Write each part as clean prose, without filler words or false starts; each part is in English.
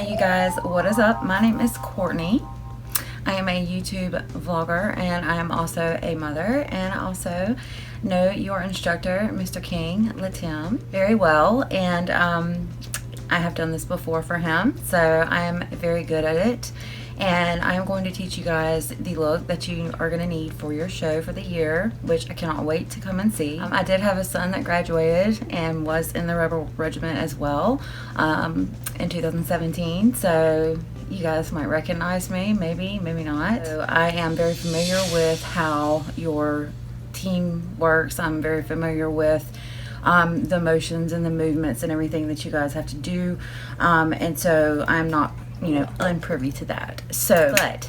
Hey you guys, what is up? My name is Courtney. I am a YouTube vlogger and I am also a mother, and I also know your instructor, Mr. King Latim, very well, and I have done this before for him, so I am very good at it. And I am going to teach you guys the look that you are going to need for your show for the year, which I cannot wait to come and see. I did have a son that graduated and was in the Rebel Regiment as well in 2017, so you guys might recognize me, maybe not. So I am very familiar with how your team works. I'm very familiar with the motions and the movements and everything that you guys have to do, and so I'm not unprivy to that. So, but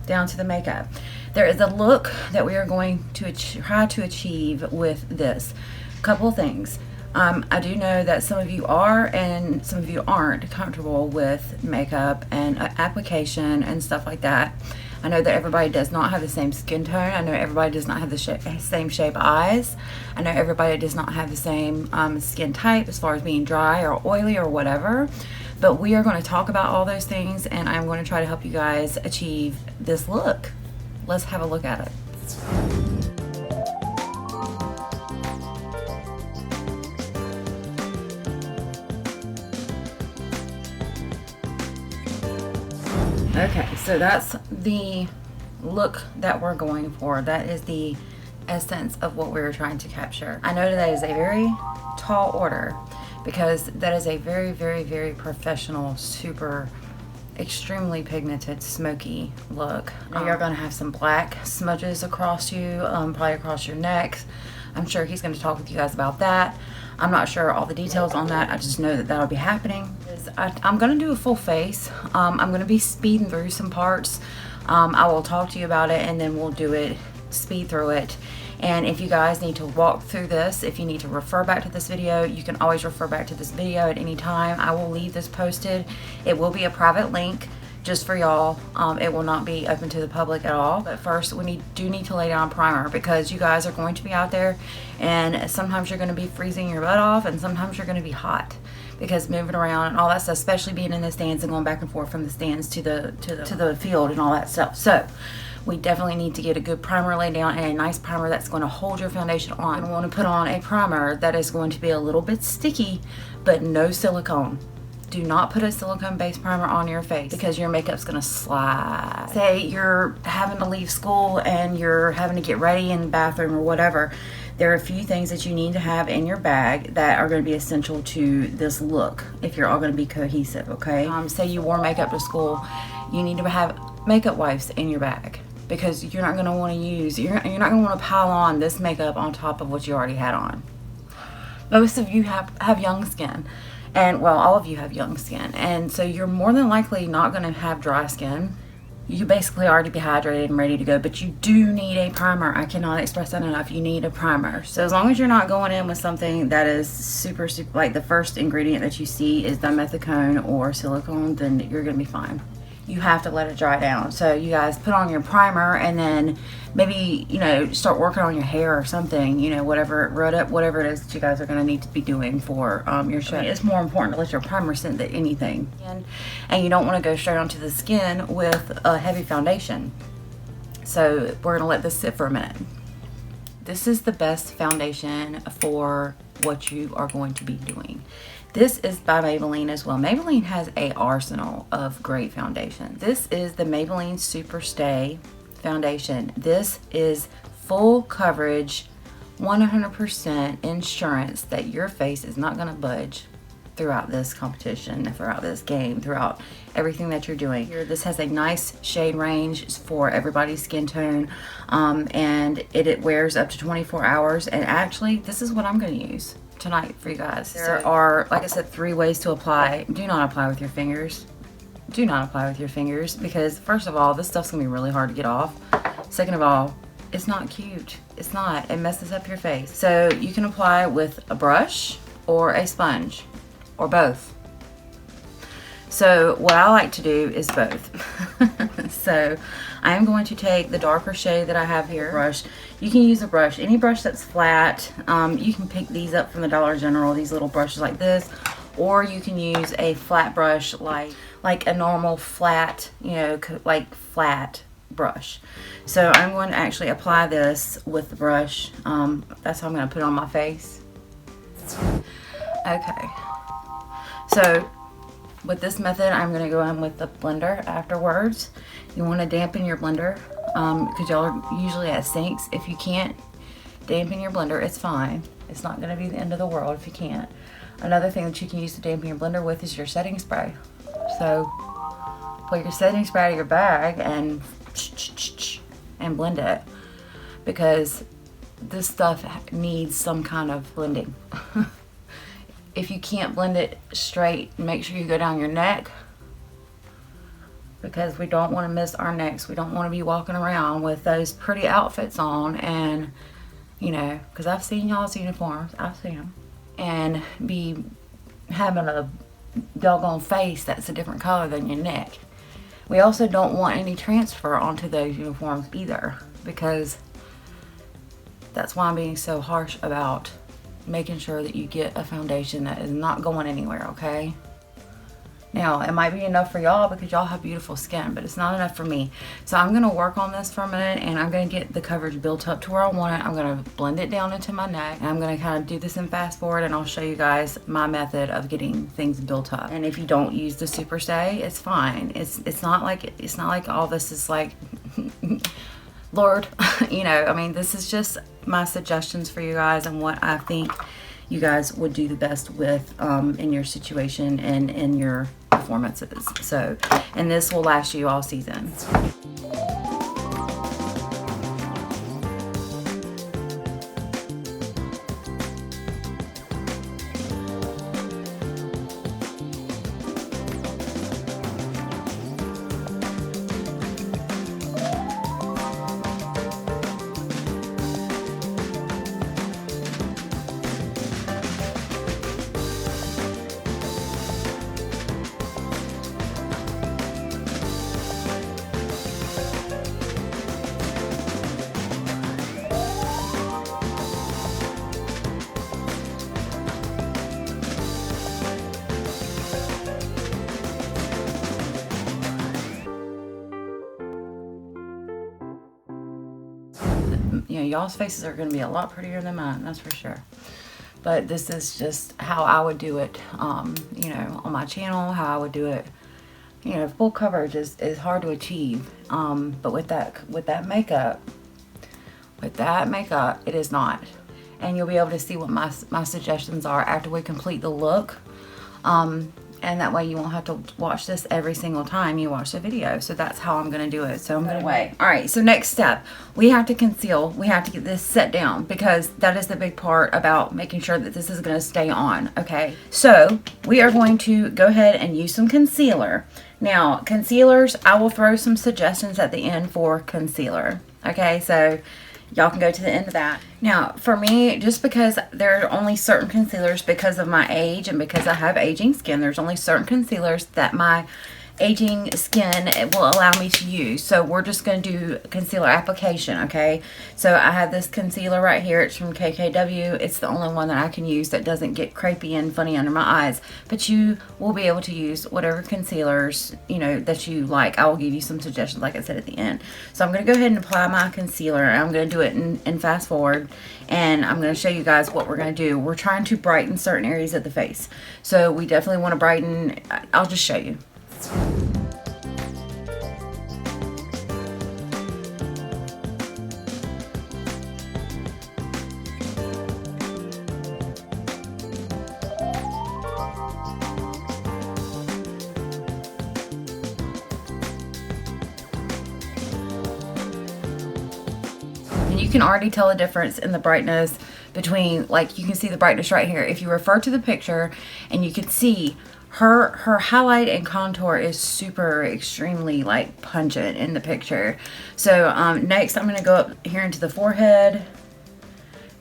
down to the makeup. There is a look that we are going to try to achieve with this. Couple things. I do know that some of you are and some of you aren't comfortable with makeup and application and stuff like that. I know that everybody does not have the same skin tone. I know everybody does not have the same shape eyes. I know everybody does not have the same skin type as far as being dry or oily or whatever. But we are going to talk about all those things, and I'm going to try to help you guys achieve this look. Let's have a look at it. Okay, so that's the look that we're going for. That is the essence of what we're trying to capture. I know that is a very tall order, because that is a very, very, very professional, super, extremely pigmented, smoky look. You're going to have some black smudges across you, probably across your neck. I'm sure he's going to talk with you guys about that. I'm not sure all the details on that. I just know that that'll be happening. I'm going to do a full face. I'm going to be speeding through some parts. I will talk to you about it, and then we'll do it, speed through it. And if you guys need to walk through this, if you need to refer back to this video, you can always refer back to this video at any time. I will leave this posted. It will be a private link just for y'all. It will not be open to the public at all. But first, we do need to lay down primer, because you guys are going to be out there, and sometimes you're going to be freezing your butt off, and sometimes you're going to be hot, because moving around and all that stuff, especially being in the stands and going back and forth from the stands to the field and all that stuff. So we definitely need to get a good primer laid down, and a nice primer that's going to hold your foundation on. You want to put on a primer that is going to be a little bit sticky, but no silicone. Do not put a silicone-based primer on your face, because your makeup's going to slide. Say you're having to leave school and you're having to get ready in the bathroom or whatever. There are a few things that you need to have in your bag that are going to be essential to this look if you're all going to be cohesive, okay? Say you wore makeup to school, you need to have makeup wipes in your bag, because you're not going to want to use, you're not going to want to pile on this makeup on top of what you already had on. Most of you have young skin, and well, all of you have young skin, and so you're more than likely not going to have dry skin. You basically already be hydrated and ready to go, but you do need a primer. I cannot express that enough. You need a primer. So as long as you're not going in with something that is super, like the first ingredient that you see is dimethicone or silicone, then you're going to be fine. You have to let it dry down. So you guys put on your primer, and then maybe, start working on your hair or something, whatever it is that you guys are going to need to be doing for your show. It's more important to let your primer sit than anything. And you don't want to go straight onto the skin with a heavy foundation. So we're going to let this sit for a minute. This is the best foundation for what you are going to be doing. This is by Maybelline as well. Maybelline has an arsenal of great foundation. This is the Maybelline Super Stay foundation. This is full coverage, 100% insurance that your face is not going to budge throughout this competition, throughout this game, throughout everything that you're doing. This has a nice shade range for everybody's skin tone, and it wears up to 24 hours. And actually, this is what I'm going to use tonight for you guys. There are, like I said, 3 ways to apply. Do not apply with your fingers. Do not apply with your fingers, because first of all, this stuff's gonna be really hard to get off. Second of all, it's not cute. It's not. It messes up your face. So you can apply with a brush or a sponge, or both. So what I like to do is both. So I am going to take the darker shade that I have here. Brush. You can use a brush, any brush that's flat. You can pick these up from the Dollar General, these little brushes like this, or you can use a flat brush like a normal flat, you know, like flat brush. So I'm going to actually apply this with the brush. That's how I'm going to put it on my face. Okay, so with this method, I'm going to go in with the blender afterwards. You want to dampen your blender because y'all are usually at sinks. If you can't dampen your blender, it's fine. It's not going to be the end of the world if you can't. Another thing that you can use to dampen your blender with is your setting spray. So put your setting spray out of your bag and blend it, because this stuff needs some kind of blending. If you can't blend it straight, make sure you go down your neck, because we don't want to miss our necks. We don't want to be walking around with those pretty outfits on and, you know, because I've seen y'all's uniforms, I've seen them, and be having a doggone face that's a different color than your neck. We also don't want any transfer onto those uniforms either, because that's why I'm being so harsh about making sure that you get a foundation that is not going anywhere, okay? Now, it might be enough for y'all because y'all have beautiful skin, but it's not enough for me. So I'm gonna work on this for a minute, and I'm gonna get the coverage built up to where I want it. I'm gonna blend it down into my neck, and I'm gonna kind of do this in fast forward, and I'll show you guys my method of getting things built up. And if you don't use the super stay, it's fine. It's not like all this is like Lord, you know, I mean, this is just my suggestions for you guys and what I think you guys would do the best with in your situation and in your performances. So, and this will last you all season. You know, y'all's faces are going to be a lot prettier than mine, that's for sure. But this is just how I would do it, you know, on my channel, how I would do it. You know, full coverage is hard to achieve, but with that makeup, it is not. And you'll be able to see what my suggestions are after we complete the look. And that way you won't have to watch this every single time you watch the video. So that's how I'm gonna do it. So I'm gonna wait. All right, so next step, we have to conceal. We have to get this set down, because that is the big part about making sure that this is gonna stay on, okay? So we are going to go ahead and use some concealer. Now, concealers, I will throw some suggestions at the end for concealer, okay? So y'all can go to the end of that. Now, for me, just because there are only certain concealers, because of my age and because I have aging skin, there's only certain concealers that my aging skin will allow me to use. So we're just going to do concealer application, okay? So I have this concealer right here. It's from KKW. It's the only one that I can use that doesn't get crepey and funny under my eyes. But you will be able to use whatever concealers, you know, that you like. I will give you some suggestions, like I said, at the end. So I'm going to go ahead and apply my concealer. I'm going to do it in fast forward. And I'm going to show you guys what we're going to do. We're trying to brighten certain areas of the face. So we definitely want to brighten. I'll just show you. And you can already tell the difference in the brightness between, like, you can see the brightness right here. If you refer to the picture, and you can see her highlight and contour is super extremely like pungent in the picture. So next I'm going to go up here into the forehead.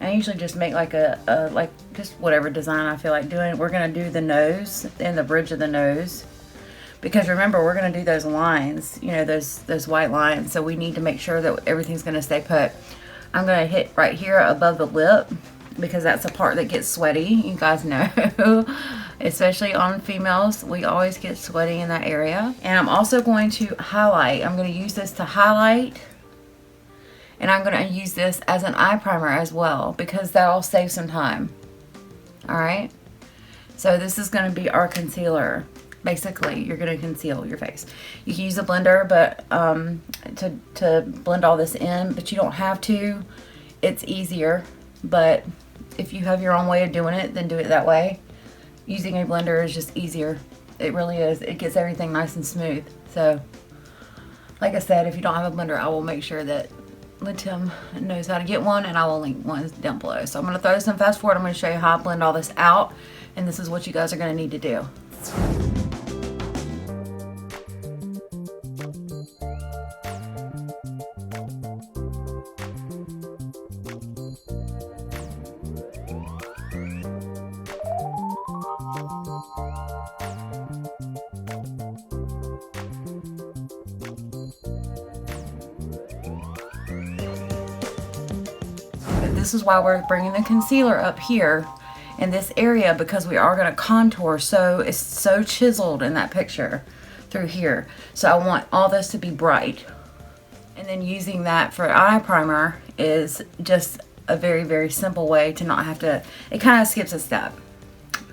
I usually just make like a like just whatever design I feel like doing. We're going to do the nose and the bridge of the nose, because remember, we're going to do those lines, you know, those white lines. So we need to make sure that everything's going to stay put. I'm going to hit right here above the lip, because that's a part that gets sweaty. You guys know. especially on females. We always get sweaty in that area. And I'm also going to highlight. I'm going to use this to highlight, and I'm going to use this as an eye primer as well, because that'll save some time. Alright, so this is going to be our concealer. Basically, you're going to conceal your face. You can use a blender, but to blend all this in, but you don't have to. It's easier, but if you have your own way of doing it, then do it that way. Using a blender is just easier. It really is. It gets everything nice and smooth. So, like I said, if you don't have a blender, I will make sure that Tim knows how to get one, and I will link one down below. So I'm going to throw this in fast forward. I'm going to show you how I blend all this out, and this is what you guys are going to need to do. This is why we're bringing the concealer up here in this area, because we are going to contour. So it's so chiseled in that picture through here. So I want all this to be bright. And then using that for eye primer is just a very, very simple way to not have to, it kind of skips a step.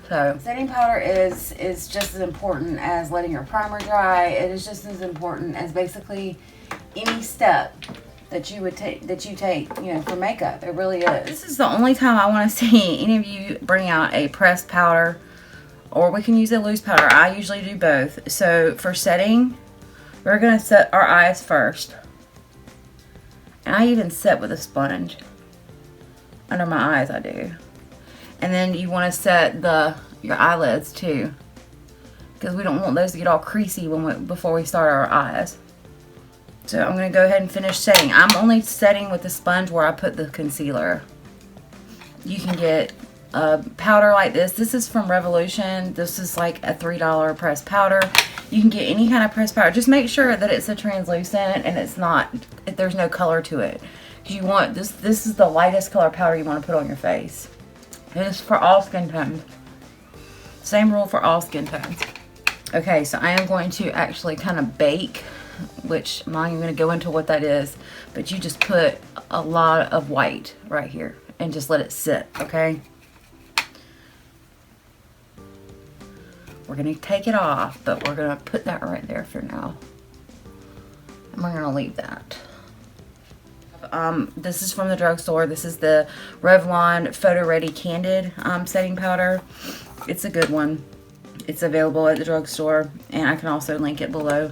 So setting powder is just as important as letting your primer dry. It is just as important as basically any step that you take, you know, for makeup. It really is. This is the only time I want to see any of you bring out a pressed powder, or we can use a loose powder. I usually do both. So for setting, we're going to set our eyes first. And I even set with a sponge. Under my eyes I do. And then you want to set your eyelids too, because we don't want those to get all creasy before we start our eyes. So I'm going to go ahead and finish setting. I'm only setting with the sponge where I put the concealer. You can get a powder like this. This is from Revolution. This is like a $3 pressed powder. You can get any kind of pressed powder. Just make sure that it's a translucent and it's not, there's no color to it. Because you want, this is the lightest color powder you want to put on your face. It is for all skin tones. Same rule for all skin tones. Okay, so I am going to actually kind of bake, which I'm not even going to go into what that is, but you just put a lot of white right here and just let it sit, okay? We're going to take it off, but we're going to put that right there for now. And we're going to leave that. This is from the drugstore. This is the Revlon Photo Ready Candid setting powder. It's a good one. It's available at the drugstore, and I can also link it below.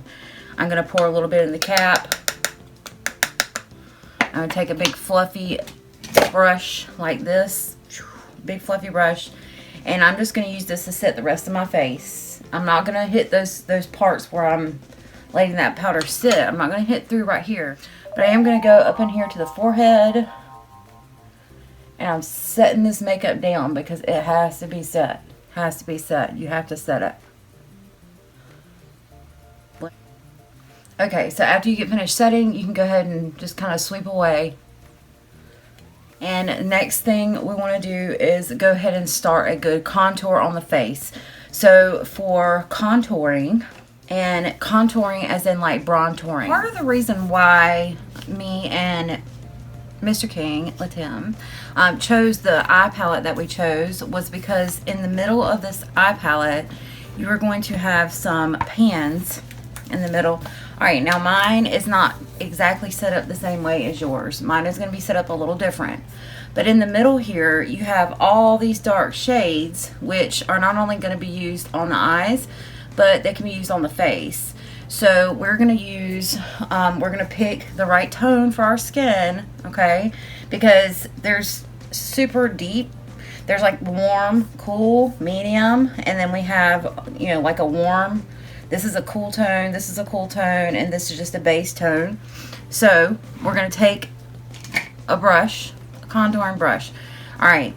I'm going to pour a little bit in the cap. I'm going to take a big fluffy brush like this. Big fluffy brush. And I'm just going to use this to set the rest of my face. I'm not going to hit those parts where I'm letting that powder sit. I'm not going to hit through right here. But I am going to go up in here to the forehead. And I'm setting this makeup down because it has to be set. Has to be set. You have to set it. Okay, so after you get finished setting, you can go ahead and just kind of sweep away. And next thing we want to do is go ahead and start a good contour on the face. So for contouring, and contouring as in like bronzing. Part of the reason why me and Mr. King, Tim, chose the eye palette that we chose was because in the middle of this eye palette, you are going to have some pans in the middle. Alright, now mine is not exactly set up the same way as yours. Mine is going to be set up a little different. But in the middle here, you have all these dark shades, which are not only going to be used on the eyes, but they can be used on the face. So we're going to use, we're going to pick the right tone for our skin, okay? Because there's super deep, there's like warm, cool, medium, and then we have, you know, like a warm. This is a cool tone, this is a cool tone, and this is just a base tone. So we're going to take a brush, a contouring brush. Alright,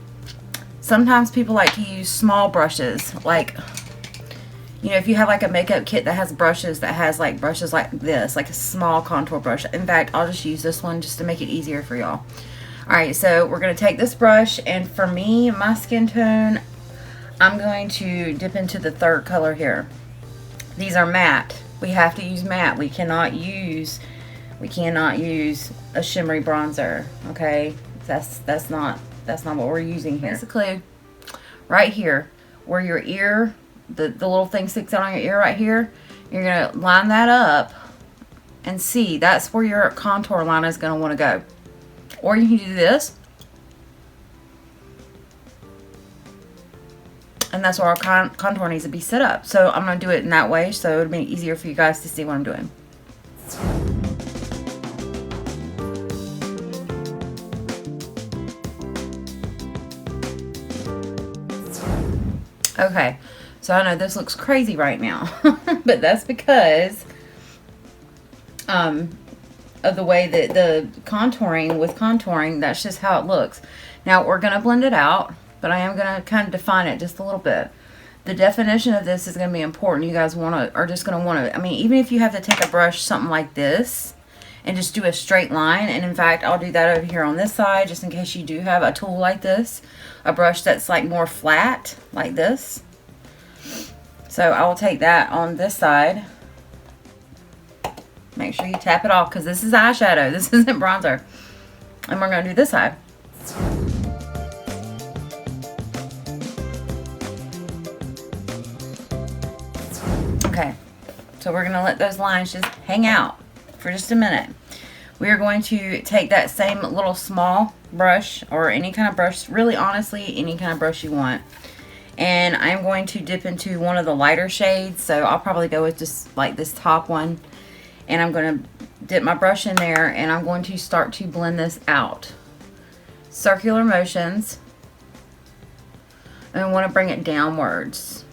sometimes people like to use small brushes, like, you know, if you have like a makeup kit that has brushes that has like brushes like this, like a small contour brush. In fact, I'll just use this one just to make it easier for y'all. Alright, so we're going to take this brush, and for me, my skin tone, I'm going to dip into the third color here. These are matte. We have to use matte. We cannot use a shimmery bronzer. Okay, that's not what we're using here. Basically, right here where your ear, the little thing sticks out on your ear right here, you're gonna line that up and see that's where your contour line is gonna want to go. Or you can do this, and that's where our contour needs to be set up. So I'm gonna do it in that way, so it'll be easier for you guys to see what I'm doing. Okay, so I know this looks crazy right now, but that's because of the way that the contouring, that's just how it looks. Now we're going to blend it out, but I am going to kind of define it just a little bit. The definition of this is going to be important. You guys are just going to want to, I mean, even if you have to take a brush, something like this, and just do a straight line, and in fact, I'll do that over here on this side, just in case you do have a tool like this, a brush that's like more flat, like this. So I will take that on this side. Make sure you tap it off, because this is eyeshadow, this isn't bronzer. And we're going to do this side. Okay, so we're going to let those lines just hang out for just a minute. We are going to take that same little small brush, or any kind of brush, really honestly any kind of brush you want, and I'm going to dip into one of the lighter shades. So I'll probably go with just like this top one, and I'm going to dip my brush in there, and I'm going to start to blend this out. Circular motions, and I want to bring it downwards.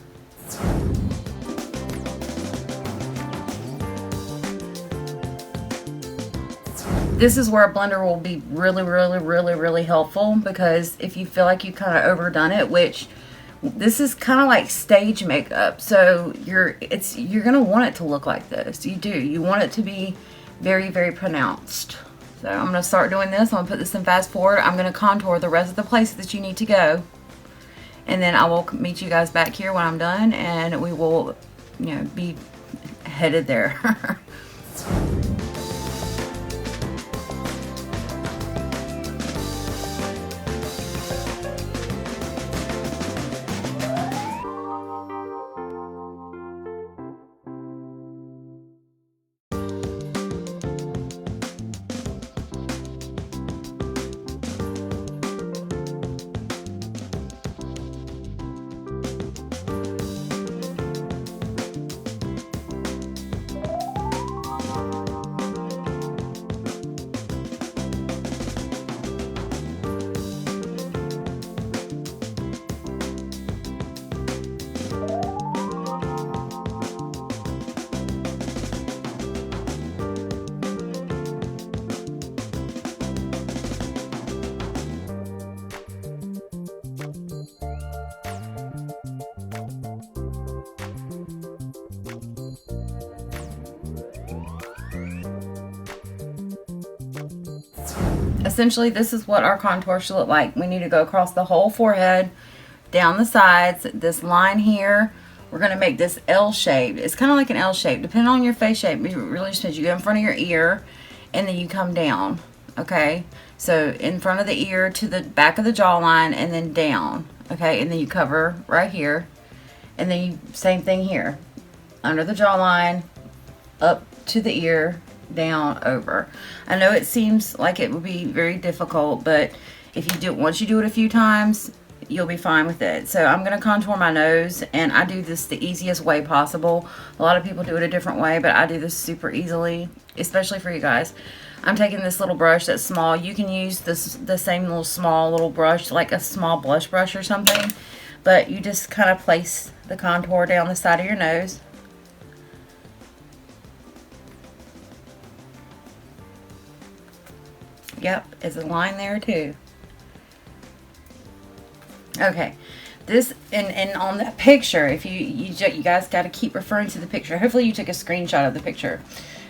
This is where a blender will be really helpful, because if you feel like you kind of overdone it, which this is kind of like stage makeup, so you're gonna want it to look like this. You want it to be very pronounced. So I'm gonna start doing this. I'm gonna put this in fast forward. I'm gonna contour the rest of the places that you need to go, and then I will meet you guys back here when I'm done, and we will, be headed there. Essentially, this is what our contour should look like. We need to go across the whole forehead, down the sides, this line here. We're going to make this L shape. It's kind of like an L shape. Depending on your face shape, it really just depends. You go in front of your ear, and then you come down. Okay? So, in front of the ear to the back of the jawline, and then down. Okay? And then you cover right here. And then same thing here. Under the jawline, up to the ear, down, over. I know it seems like it would be very difficult, but once you do it a few times, you'll be fine with it. So I'm going to contour my nose, and I do this the easiest way possible. A lot of people do it a different way, but I do this super easily, especially for you guys. I'm taking this little brush that's small. You can use the same little small little brush, like a small blush brush or something, but you just kind of place the contour down the side of your nose. Yep, there's a line there too. Okay, this and on that picture, if you guys got to keep referring to the picture. Hopefully you took a screenshot of the picture,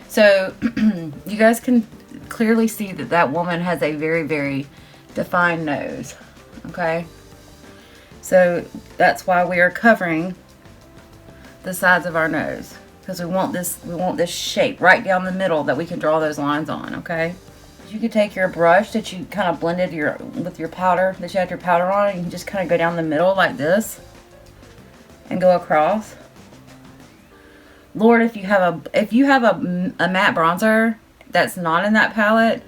so you guys can clearly see that woman has a very defined nose. Okay, So that's why we are covering the sides of our nose, because we want this shape right down the middle that we can draw those lines on. Okay, you could take your brush that you kind of blended with your powder, that you had your powder on, and you can just kind of go down the middle like this and go across. Lord, if you have a matte bronzer that's not in that palette,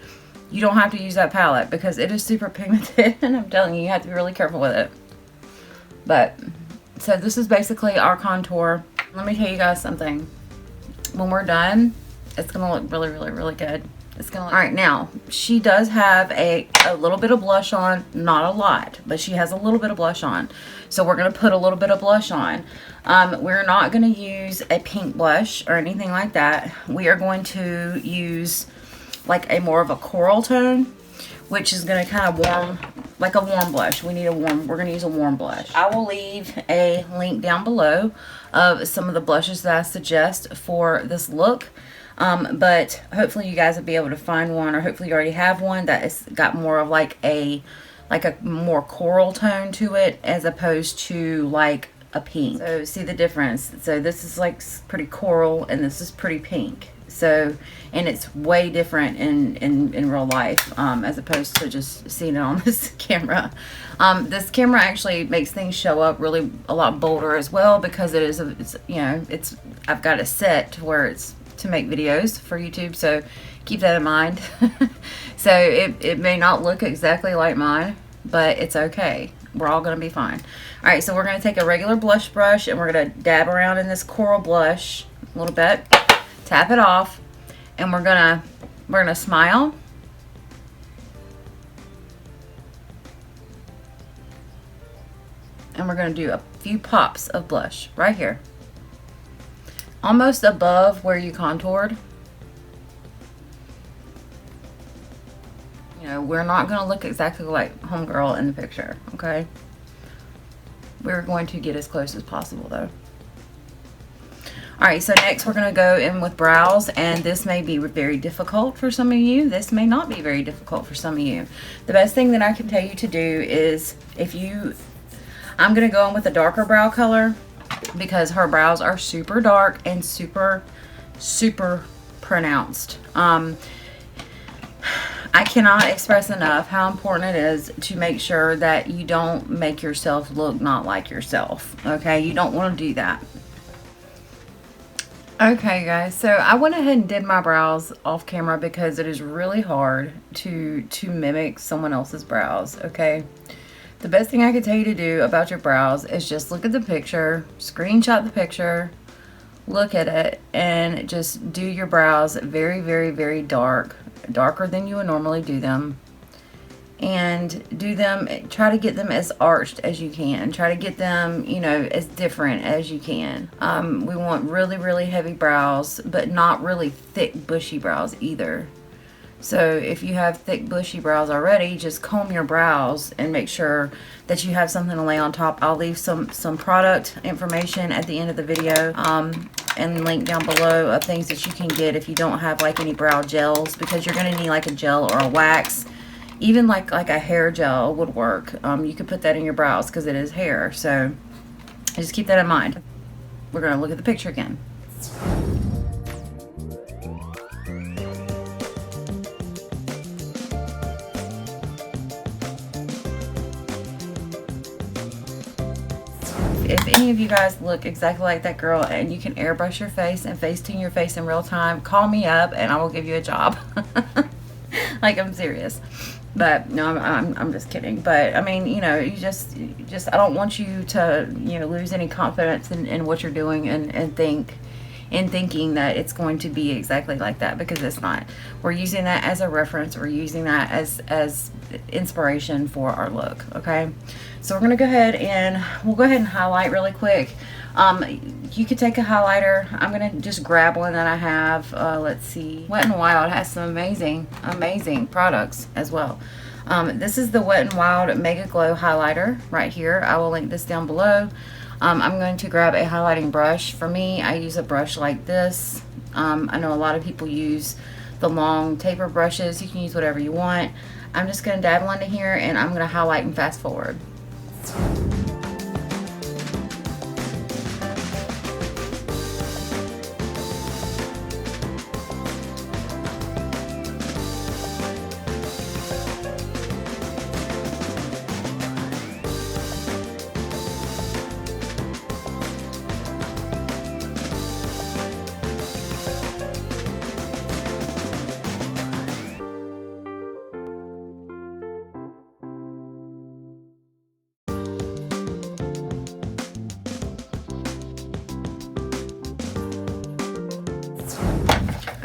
you don't have to use that palette because it is super pigmented, and I'm telling you, you have to be really careful with it. But so this is basically our contour. Let me tell you guys something. When we're done, it's gonna look really, really, really good. It's gonna look... All right, now she does have a little bit of blush on, not a lot, but she has a little bit of blush on. So we're gonna put a little bit of blush on. We're not gonna use a pink blush or anything like that. We are going to use like a more of a coral tone, which is gonna kind of warm, like a warm blush. We're gonna use a warm blush. I will leave a link down below of some of the blushes that I suggest for this look. But hopefully you guys will be able to find one, or hopefully you already have one that has got more of like a more coral tone to it, as opposed to like a pink. So see the difference? So this is like pretty coral, and this is pretty pink. So, and it's way different in real life, as opposed to just seeing it on this camera. This camera actually makes things show up really a lot bolder as well, because I've got it set to where it's to make videos for YouTube, so keep that in mind. So it may not look exactly like mine, but it's okay. We're all gonna be fine. All right, so we're gonna take a regular blush brush, and we're gonna dab around in this coral blush a little bit, tap it off, and we're gonna smile. And we're gonna do a few pops of blush right here, almost above where you contoured. You know, we're not gonna look exactly like homegirl in the picture, okay? We're going to get as close as possible though. All right, so next we're gonna go in with brows, and this may be very difficult for some of you. This may not be very difficult for some of you. The best thing that I can tell you to do is, I'm gonna go in with a darker brow color, because her brows are super dark and super, super pronounced. I cannot express enough how important it is to make sure that you don't make yourself look not like yourself, okay? You don't want to do that. Okay guys, so I went ahead and did my brows off camera because it is really hard to mimic someone else's brows, okay? The best thing I could tell you to do about your brows is just look at the picture, screenshot the picture, look at it, and just do your brows very, very, very dark, darker than you would normally do them. And do them, try to get them as arched as you can. Try to get them, you know, as different as you can. We want really, really heavy brows, but not really thick, bushy brows either. So if you have thick, bushy brows already, just comb your brows and make sure that you have something to lay on top. I'll leave some product information at the end of the video, and link down below of things that you can get if you don't have like any brow gels, because you're gonna need like a gel or a wax. Even like a hair gel would work. You could put that in your brows because it is hair. So just keep that in mind. We're gonna look at the picture again. If any of you guys look exactly like that girl and you can airbrush your face and Facetune your face in real time, call me up and I will give you a job. Like, I'm serious. But no, I'm just kidding. But I mean, you know, you just I don't want you to, you know, lose any confidence in what you're doing and thinking that it's going to be exactly like that, because it's not. We're using that as a reference. We're using that as inspiration for our look. Okay, so we're gonna go ahead and we'll go ahead and highlight really quick. You could take a highlighter. I'm gonna just grab one that I have. Let's see, Wet n Wild has some amazing products as well. This is the Wet n Wild Mega Glow highlighter right here. I will link this down below. I'm going to grab a highlighting brush. For me, I use a brush like this. I know a lot of people use the long taper brushes. You can use whatever you want. I'm just going to dabble into here and I'm going to highlight and fast forward.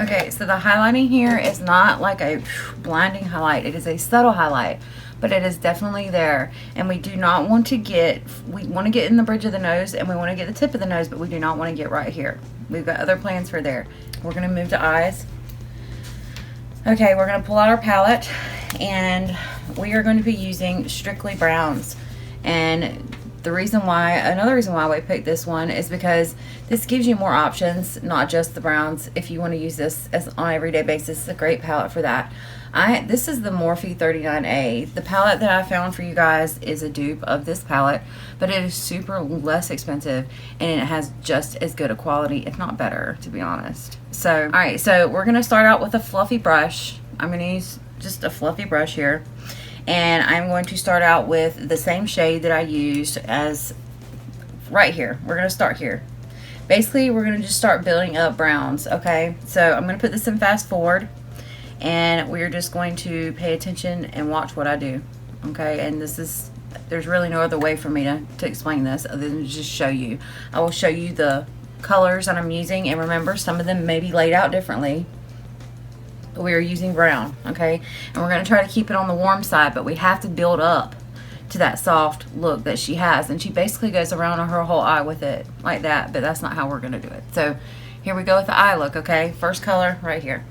Okay, so the highlighting here is not like a blinding highlight. It is a subtle highlight, but it is definitely there. And we do not want to get, we want to get in the bridge of the nose and we want to get the tip of the nose, but we do not want to get right here. We've got other plans for there. We're going to move to eyes. Okay, we're going to pull out our palette and we are going to be using strictly browns. And the reason why, another reason why we picked this one is because this gives you more options, not just the browns. If you want to use this as on an everyday basis, it's a great palette for that. This is the Morphe 39A. The palette that I found for you guys is a dupe of this palette, but it is super less expensive and it has just as good a quality, if not better, to be honest. So, all right, so we're gonna start out with a fluffy brush. I'm gonna use just a fluffy brush here. And I'm going to start out with the same shade that I used as right here. We're going to start here. Basically, we're going to just start building up browns, okay? So I'm going to put this in fast forward, and we're just going to pay attention and watch what I do, okay? And this is, there's really no other way for me to explain this other than to just show you. I will show you the colors that I'm using, and remember, some of them may be laid out differently. We are using brown, okay, and we're going to try to keep it on the warm side, but we have to build up to that soft look that she has, and she basically goes around her whole eye with it like that, but that's not how we're going to do it. So here we go with the eye look, okay? First color right here.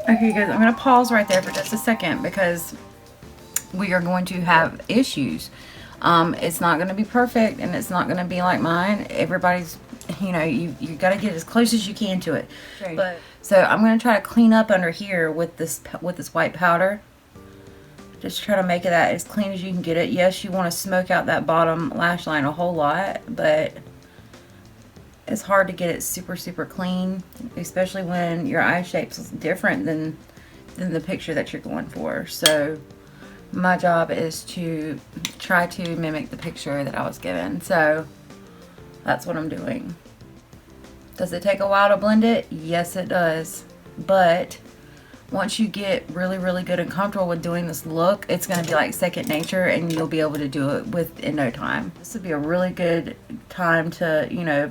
Okay guys, I'm going to pause right there for just a second because we are going to have issues. It's not going to be perfect and it's not going to be like mine. Everybody's, you know, you got to get as close as you can to it. Okay. But so I'm going to try to clean up under here with this white powder. Just try to make it that as clean as you can get it. Yes, you want to smoke out that bottom lash line a whole lot, but it's hard to get it super, super clean, especially when your eye shape's different than the picture that you're going for. So my job is to try to mimic the picture that I was given. So that's what I'm doing. Does it take a while to blend it? Yes, it does. But once you get really, really good and comfortable with doing this look, it's going to be like second nature, and you'll be able to do it in no time. This would be a really good time to, you know,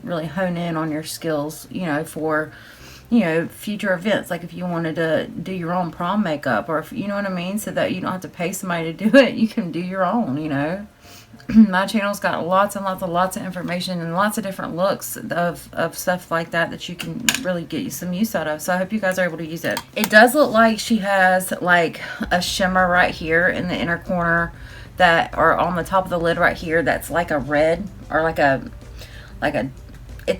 really hone in on your skills, you know, for, you know, future events. Like if you wanted to do your own prom makeup, or if, you know what I mean, so that you don't have to pay somebody to do it, you can do your own, you know. My channel's got lots and lots of information and lots of different looks of stuff like that you can really get you some use out of. So I hope you guys are able to use it. It does look like she has like a shimmer right here in the inner corner, that, or on the top of the lid right here, that's like a red, or like a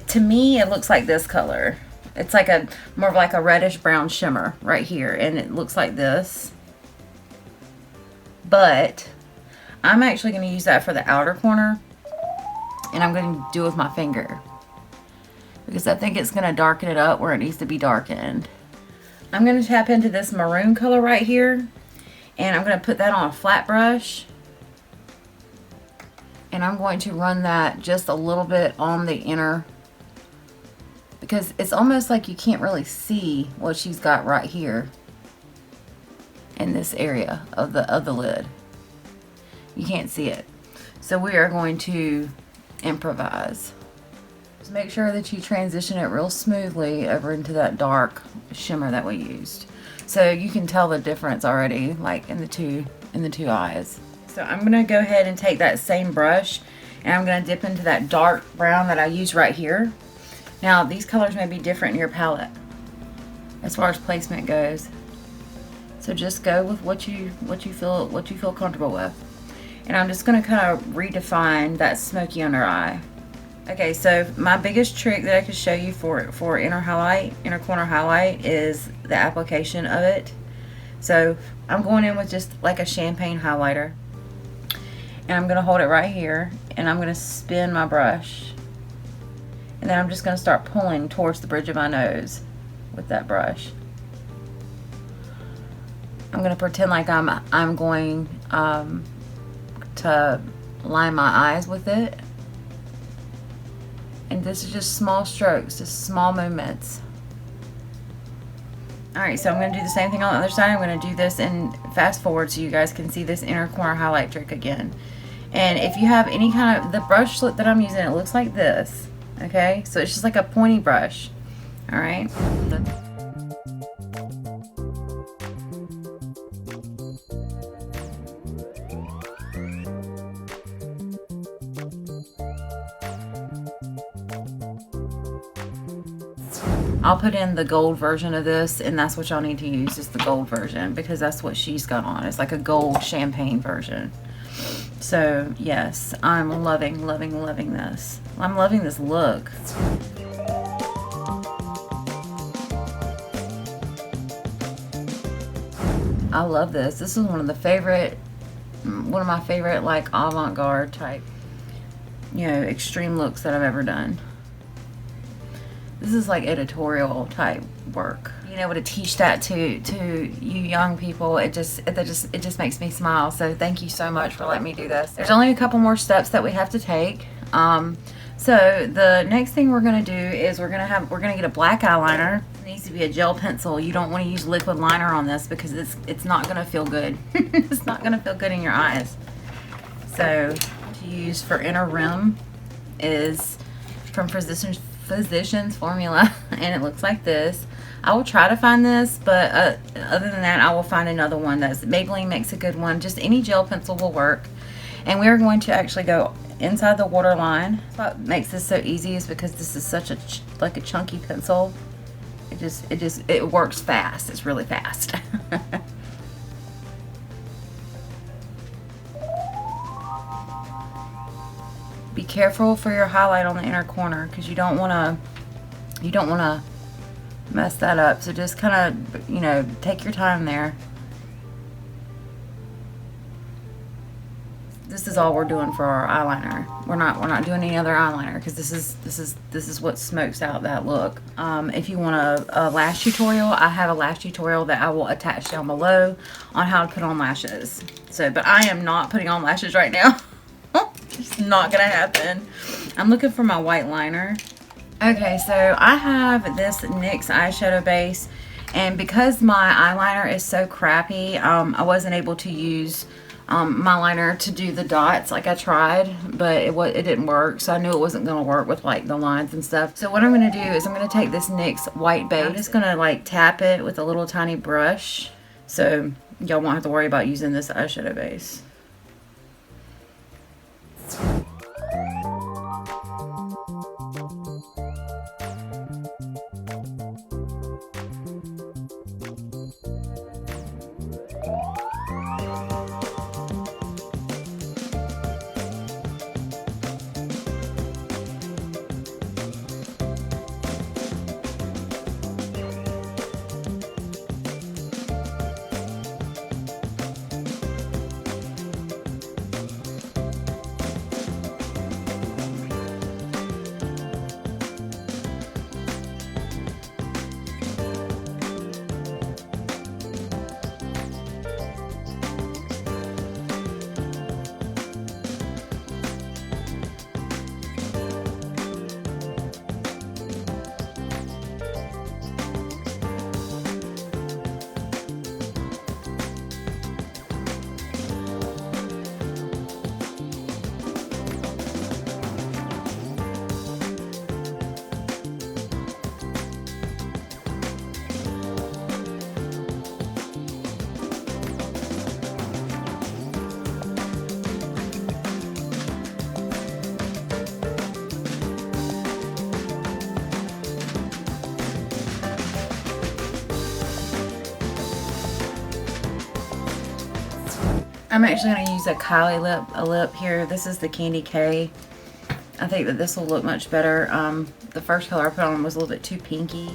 to me it looks like this color. It's like a more of like a reddish brown shimmer right here, and it looks like this. But I'm actually going to use that for the outer corner, and I'm going to do it with my finger because I think it's going to darken it up where it needs to be darkened. I'm going to tap into this maroon color right here, and I'm going to put that on a flat brush, and I'm going to run that just a little bit on the inner, because it's almost like you can't really see what she's got right here in this area of the lid. You can't see it. So we are going to improvise. Just make sure that you transition it real smoothly over into that dark shimmer that we used. So you can tell the difference already, like in the two eyes. So I'm gonna go ahead and take that same brush, and I'm gonna dip into that dark brown that I used right here. Now these colors may be different in your palette as far as placement goes. So just go with what you feel comfortable with. And I'm just going to kind of redefine that smoky under eye. Okay, so my biggest trick that I could show you for inner corner highlight is the application of it. So I'm going in with just like a champagne highlighter, and I'm going to hold it right here, and I'm going to spin my brush, and then I'm just going to start pulling towards the bridge of my nose with that brush. I'm going to pretend like I'm going to line my eyes with it, and this is just small strokes, just small movements. Alright, so I'm going to do the same thing on the other side. I'm going to do this and fast forward so you guys can see this inner corner highlight trick again. And if you have any kind of, the brush that I'm using, it looks like this, okay? So it's just like a pointy brush. Alright, I'll put in the gold version of this, and that's what y'all need to use, is the gold version, because that's what she's got on. It's like a gold champagne version. So yes, I'm loving this. I'm loving this look. I love this. This is one of my favorite like avant-garde type, you know, extreme looks that I've ever done. This is like editorial type work. Being able to teach that to you young people, it just makes me smile. So thank you so much for letting me do this. There's only a couple more steps that we have to take. So the next thing we're gonna do is we're gonna get a black eyeliner. It needs to be a gel pencil. You don't want to use liquid liner on this because it's not gonna feel good. It's not gonna feel good in your eyes. So to use for inner rim is from Physicians Formula, and it looks like this. I will try to find this, but other than that, I will find another one. Maybelline makes a good one. Just any gel pencil will work. And we're going to actually go inside the waterline. What makes this so easy is because this is such like a chunky pencil. It works fast. It's really fast. Be careful for your highlight on the inner corner, because you don't want to mess that up. So just kind of, you know, take your time there. this is all we're doing for our eyeliner. We're not doing any other eyeliner because this is what smokes out that look. If you want a lash tutorial, I have a lash tutorial that I will attach down below on how to put on lashes. So, but I am not putting on lashes right now. It's not gonna happen. I'm looking for my white liner. Okay, so I have this NYX eyeshadow base, and because my eyeliner is so crappy, I wasn't able to use my liner to do the dots like I tried, but it didn't work, so I knew it wasn't going to work with like the lines and stuff. So what I'm going to do is I'm going to take this NYX white base. I'm just going to like tap it with a little tiny brush, so y'all won't have to worry about using this eyeshadow base. I'm actually going to use a Kylie lip here. This is the Candy K. I think that this will look much better. The first color I put on was a little bit too pinky.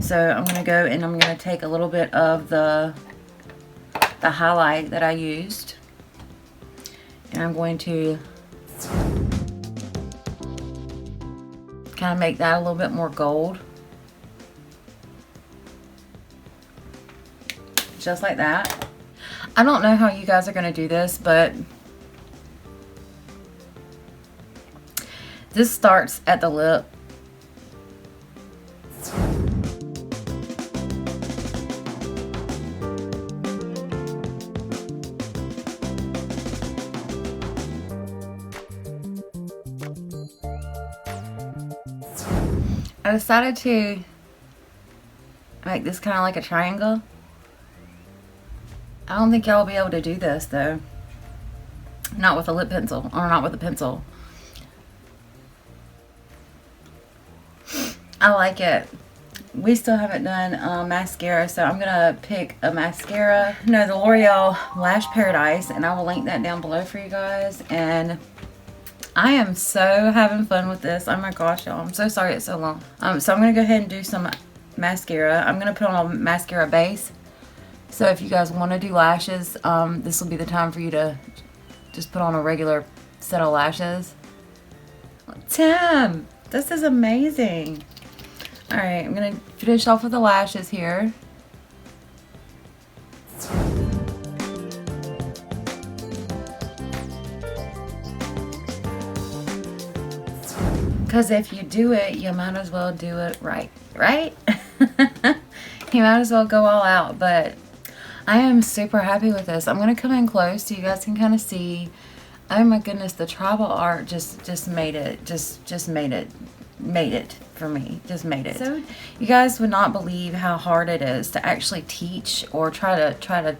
So I'm going to go and I'm going to take a little bit of the highlight that I used, and I'm going to kind of make that a little bit more gold. Just like that. I don't know how you guys are going to do this, but this starts at the lip. I decided to make this kind of like a triangle. I don't think y'all will be able to do this though. Not with a lip pencil, or not with a pencil. I like it. We still haven't done mascara, so I'm gonna pick a mascara. No, the L'Oreal Lash Paradise, and I will link that down below for you guys. And I am so having fun with this. Oh my gosh, y'all. I'm so sorry it's so long. So I'm going to go ahead and do some mascara. I'm going to put on a mascara base. So if you guys want to do lashes, this will be the time for you to just put on a regular set of lashes. Tim, this is amazing. Alright, I'm going to finish off with the lashes here. Because if you do it, you might as well do it right, right? You might as well go all out. But I am super happy with this. I'm going to come in close so you guys can kind of see. Oh my goodness, the tribal art just made it. Just made it for me. Just made it. So you guys would not believe how hard it is to actually teach or try to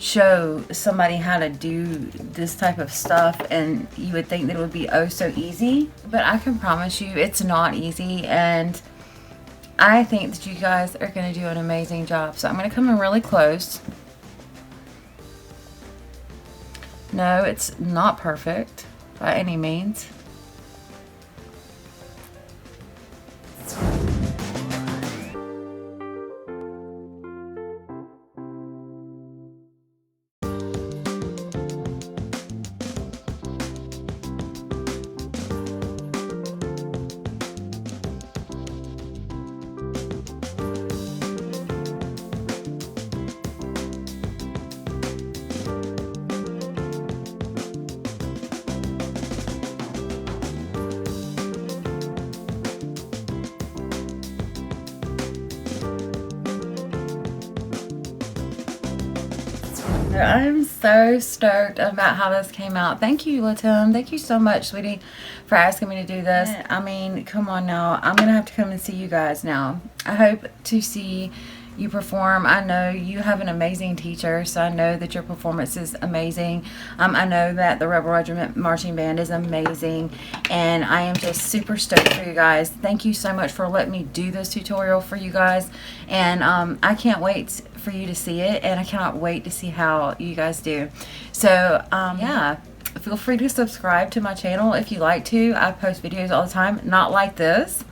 show somebody how to do this type of stuff, and you would think that it would be oh so easy, but I can promise you it's not easy, and I think that you guys are going to do an amazing job. So I'm going to come in really close. No, it's not perfect by any means. I'm so stoked about how this came out. Thank you, Latim. Thank you so much, sweetie, for asking me to do this. I mean, come on now. I'm going to have to come and see you guys now. I hope to see you perform. I know you have an amazing teacher, so I know that your performance is amazing. I know that the Rebel Regiment Marching Band is amazing, and I am just super stoked for you guys. Thank you so much for letting me do this tutorial for you guys, and I can't wait for you to see it, and I cannot wait to see how you guys do. So yeah, feel free to subscribe to my channel if you like to. I post videos all the time, not like this,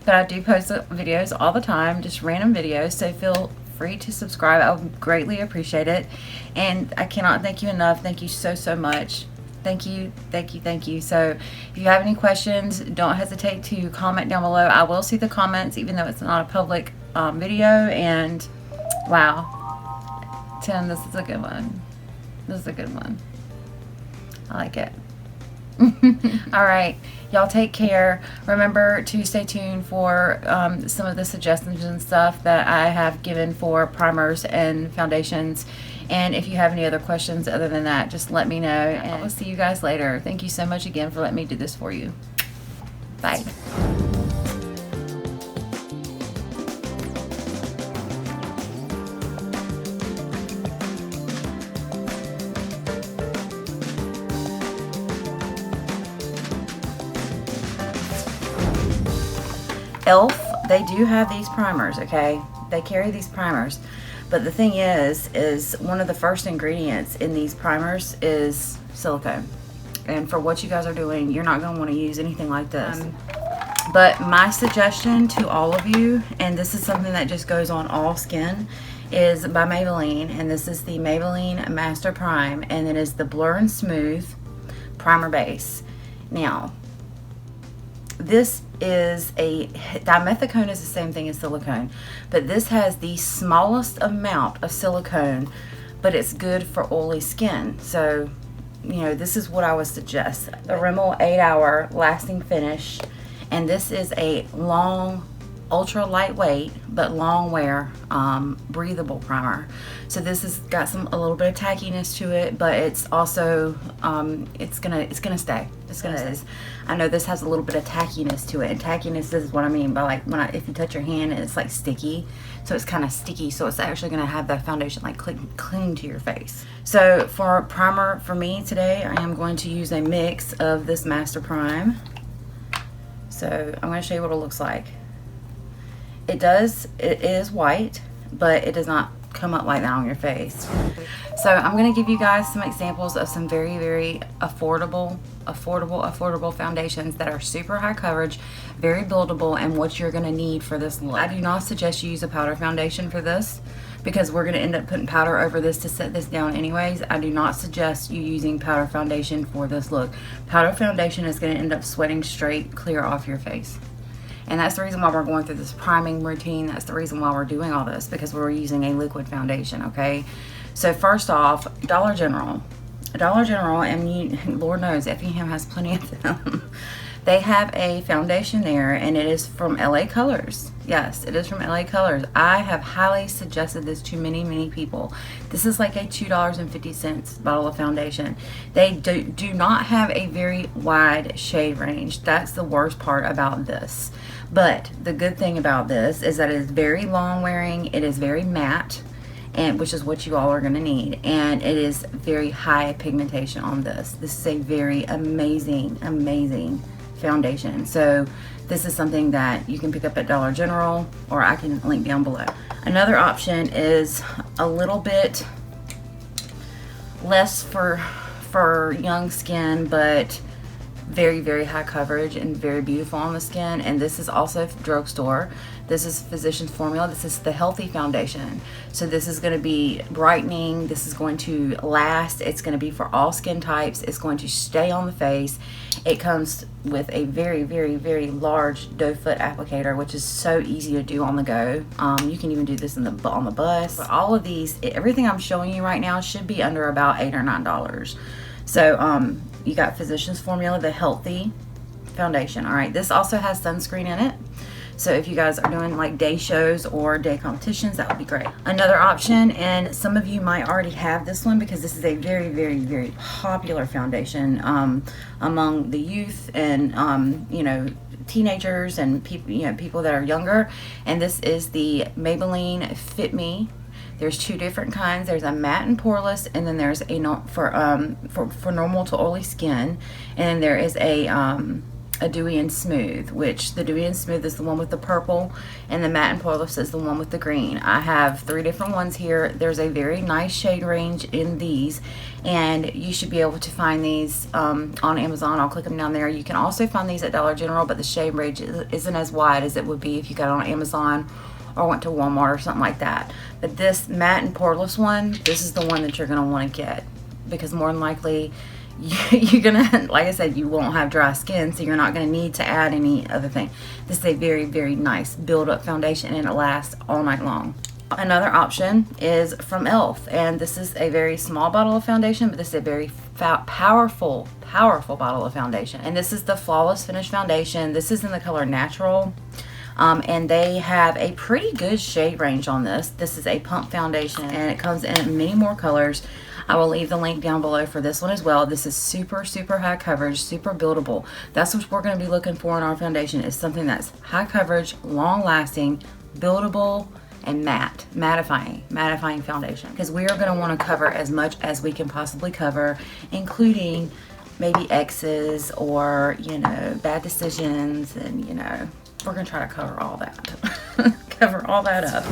but I do post videos all the time, just random videos, so feel free to subscribe. I would greatly appreciate it, and I cannot thank you enough. Thank you so, so much. Thank you, thank you, thank you. So if you have any questions, don't hesitate to comment down below. I will see the comments, even though it's not a public video, and wow, Tim, this is a good one. This is a good one. I like it. All right, y'all take care. Remember to stay tuned for some of the suggestions and stuff that I have given for primers and foundations. And if you have any other questions other than that, just let me know, and I will see you guys later. Thank you so much again for letting me do this for you. Bye. Elf, they do have these primers, okay? They carry these primers. But the thing is one of the first ingredients in these primers is silicone. And for what you guys are doing, you're not going to want to use anything like this. But my suggestion to all of you, and this is something that just goes on all skin, is by Maybelline. And this is the Maybelline Master Prime. And it is the Blur and Smooth Primer Base. Now, this is dimethicone is the same thing as silicone, but this has the smallest amount of silicone, but it's good for oily skin. So, you know, this is what I would suggest. The Rimmel 8-hour lasting finish, and this is a long, ultra lightweight but long wear breathable primer. So this has got a little bit of tackiness to it, but it's also it's gonna stay. It's gonna stay. I know this has a little bit of tackiness to it, and tackiness is what I mean by, like, if you touch your hand and it's like sticky, so it's kind of sticky, so it's actually gonna have the foundation like cling to your face. So for primer for me today, I am going to use a mix of this Master Prime. So I'm going to show you what it looks like. It is white, but it does not come up like that on your face. So I'm going to give you guys some examples of some very, very affordable foundations that are super high coverage, very buildable, and what you're going to need for this look. I do not suggest you use a powder foundation for this, because we're going to end up putting powder over this to set this down anyways. I do not suggest you using powder foundation for this look. Powder foundation is going to end up sweating straight clear off your face. And that's the reason why we're going through this priming routine. That's the reason why we're doing all this, because we're using a liquid foundation, okay? So first off, Dollar General, and Lord knows Effingham has plenty of them. They have a foundation there, and it is from LA Colors. Yes, it is from LA Colors. I have highly suggested this to many, many people. This is like a $2.50 bottle of foundation. They do not have a very wide shade range. That's the worst part about this. But the good thing about this is that it is very long wearing. It is very matte, and which is what you all are going to need, and it is very high pigmentation on this. This is a very amazing foundation. So this is something that you can pick up at Dollar General, or I can link down below. Another option is a little bit less for young skin, but very, very high coverage and very beautiful on the skin. And this is also drugstore. This is Physicians Formula. This is the Healthy Foundation. So this is going to be brightening. This is going to last. It's going to be for all skin types. It's going to stay on the face. It comes with a very, very, very large doe foot applicator, which is so easy to do on the go. You can even do this on the bus. But all of these, everything I'm showing you right now should be under about $8 or $9. So you got Physicians Formula, the Healthy Foundation. All right, this also has sunscreen in it. So if you guys are doing like day shows or day competitions, that would be great. Another option, and some of you might already have this one because this is a very, very, very popular foundation among the youth and you know, teenagers and people, you know, people that are younger. And this is the Maybelline Fit Me. There's two different kinds. There's a matte and poreless, and then there's a for normal to oily skin, and then there is a dewy and smooth, which the dewy and smooth is the one with the purple, and the matte and poreless is the one with the green. I have 3 different ones here. There's a very nice shade range in these, and you should be able to find these on Amazon. I'll click them down there. You can also find these at Dollar General, but the shade range isn't as wide as it would be if you got it on Amazon or went to Walmart or something like that. But this matte and poreless one, this is the one that you're gonna wanna get, because more than likely, you're gonna, like I said, you won't have dry skin, so you're not gonna need to add any other thing. This is a very, very nice build-up foundation, and it lasts all night long. Another option is from e.l.f., and this is a very small bottle of foundation, but this is a very powerful bottle of foundation. And this is the Flawless Finish Foundation. This is in the color Natural. And they have a pretty good shade range on this. This is a pump foundation, and it comes in many more colors. I will leave the link down below for this one as well. This is super, super high coverage, super buildable. That's what we're going to be looking for in our foundation, is something that's high coverage, long lasting, buildable, and mattifying foundation. Because we are going to want to cover as much as we can possibly cover, including maybe exes or, you know, bad decisions, and, you know, we're going to try to cover all that. Cover all that up.